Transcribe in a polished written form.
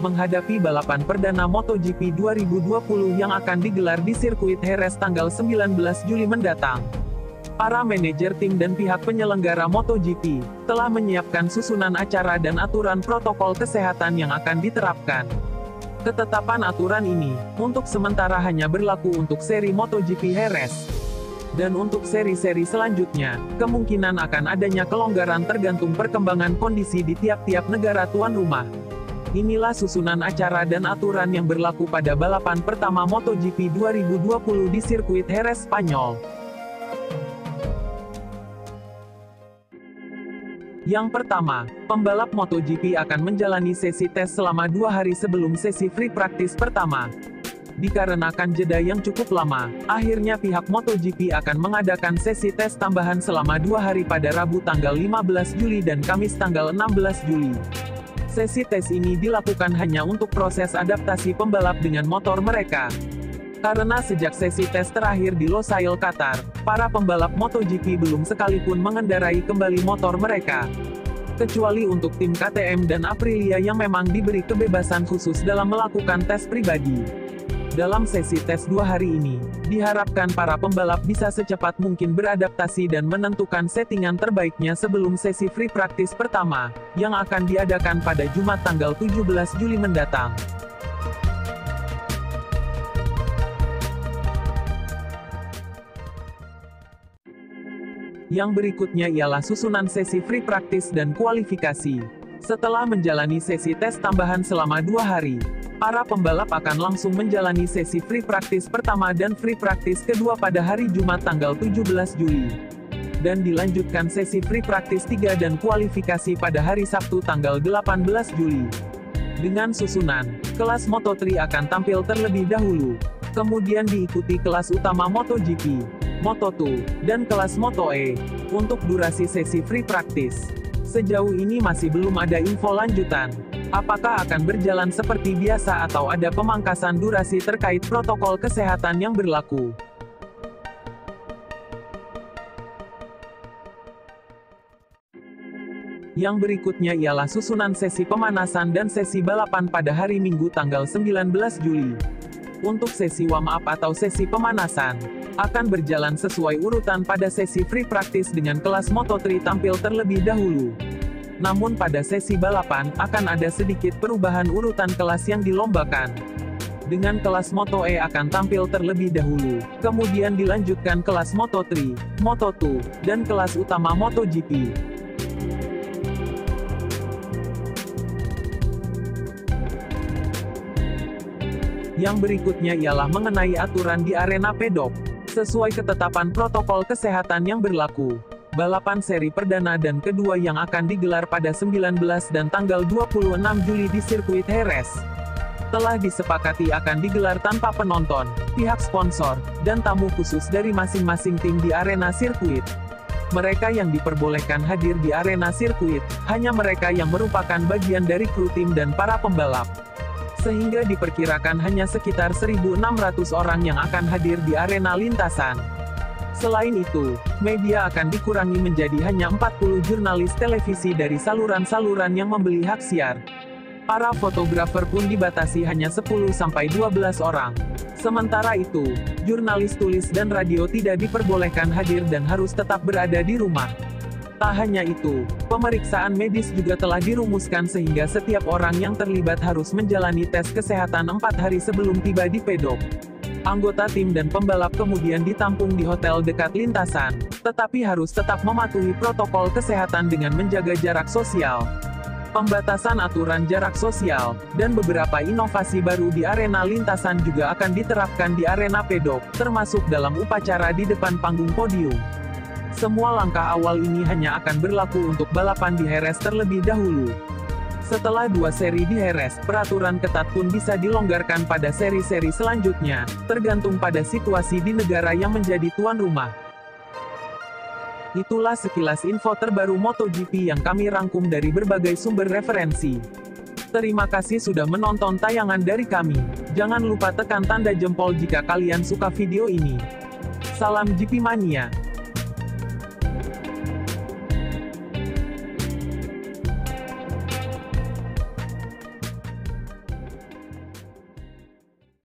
menghadapi balapan perdana MotoGP 2020 yang akan digelar di sirkuit Jerez tanggal 19 Juli mendatang. Para manajer tim dan pihak penyelenggara MotoGP telah menyiapkan susunan acara dan aturan protokol kesehatan yang akan diterapkan. Ketetapan aturan ini, untuk sementara hanya berlaku untuk seri MotoGP Jerez. Dan untuk seri-seri selanjutnya, kemungkinan akan adanya kelonggaran tergantung perkembangan kondisi di tiap-tiap negara tuan rumah. Inilah susunan acara dan aturan yang berlaku pada balapan pertama MotoGP 2020 di sirkuit Jerez, Spanyol. Yang pertama, pembalap MotoGP akan menjalani sesi tes selama 2 hari sebelum sesi free practice pertama. Dikarenakan jeda yang cukup lama, akhirnya pihak MotoGP akan mengadakan sesi tes tambahan selama 2 hari pada Rabu tanggal 15 Juli dan Kamis tanggal 16 Juli. Sesi tes ini dilakukan hanya untuk proses adaptasi pembalap dengan motor mereka. Karena sejak sesi tes terakhir di Losail, Qatar, para pembalap MotoGP belum sekalipun mengendarai kembali motor mereka. Kecuali untuk tim KTM dan Aprilia yang memang diberi kebebasan khusus dalam melakukan tes pribadi. Dalam sesi tes 2 hari ini, diharapkan para pembalap bisa secepat mungkin beradaptasi dan menentukan settingan terbaiknya sebelum sesi free practice pertama, yang akan diadakan pada Jumat tanggal 17 Juli mendatang. Yang berikutnya ialah susunan sesi free practice dan kualifikasi. Setelah menjalani sesi tes tambahan selama 2 hari, para pembalap akan langsung menjalani sesi free practice pertama dan free practice kedua pada hari Jumat tanggal 17 Juli. Dan dilanjutkan sesi free practice 3 dan kualifikasi pada hari Sabtu tanggal 18 Juli. Dengan susunan, kelas Moto3 akan tampil terlebih dahulu. Kemudian diikuti kelas utama MotoGP, Moto2, dan kelas Moto3, untuk durasi sesi free practice. Sejauh ini masih belum ada info lanjutan. Apakah akan berjalan seperti biasa atau ada pemangkasan durasi terkait protokol kesehatan yang berlaku? Yang berikutnya ialah susunan sesi pemanasan dan sesi balapan pada hari Minggu tanggal 19 Juli. Untuk sesi warm-up atau sesi pemanasan, akan berjalan sesuai urutan pada sesi free practice dengan kelas Moto3 tampil terlebih dahulu. Namun pada sesi balapan, akan ada sedikit perubahan urutan kelas yang dilombakan. Dengan kelas Moto3 akan tampil terlebih dahulu, kemudian dilanjutkan kelas Moto3, Moto2, dan kelas utama MotoGP. Yang berikutnya ialah mengenai aturan di arena pedok. Sesuai ketetapan protokol kesehatan yang berlaku, balapan seri perdana dan kedua yang akan digelar pada 19 dan tanggal 26 Juli di sirkuit Jerez telah disepakati akan digelar tanpa penonton, pihak sponsor, dan tamu khusus dari masing-masing tim di arena sirkuit. Mereka yang diperbolehkan hadir di arena sirkuit hanya mereka yang merupakan bagian dari kru tim dan para pembalap. Sehingga diperkirakan hanya sekitar 1.600 orang yang akan hadir di arena lintasan. Selain itu, media akan dikurangi menjadi hanya 40 jurnalis televisi dari saluran-saluran yang membeli hak siar. Para fotografer pun dibatasi hanya 10-12 orang. Sementara itu, jurnalis tulis dan radio tidak diperbolehkan hadir dan harus tetap berada di rumah. Tak hanya itu, pemeriksaan medis juga telah dirumuskan sehingga setiap orang yang terlibat harus menjalani tes kesehatan 4 hari sebelum tiba di pedok. Anggota tim dan pembalap kemudian ditampung di hotel dekat lintasan, tetapi harus tetap mematuhi protokol kesehatan dengan menjaga jarak sosial. Pembatasan aturan jarak sosial, dan beberapa inovasi baru di arena lintasan juga akan diterapkan di arena pedok, termasuk dalam upacara di depan panggung podium. Semua langkah awal ini hanya akan berlaku untuk balapan di Jerez terlebih dahulu. Setelah 2 seri di Jerez, peraturan ketat pun bisa dilonggarkan pada seri-seri selanjutnya, tergantung pada situasi di negara yang menjadi tuan rumah. Itulah sekilas info terbaru MotoGP yang kami rangkum dari berbagai sumber referensi. Terima kasih sudah menonton tayangan dari kami. Jangan lupa tekan tanda jempol jika kalian suka video ini. Salam GP Mania.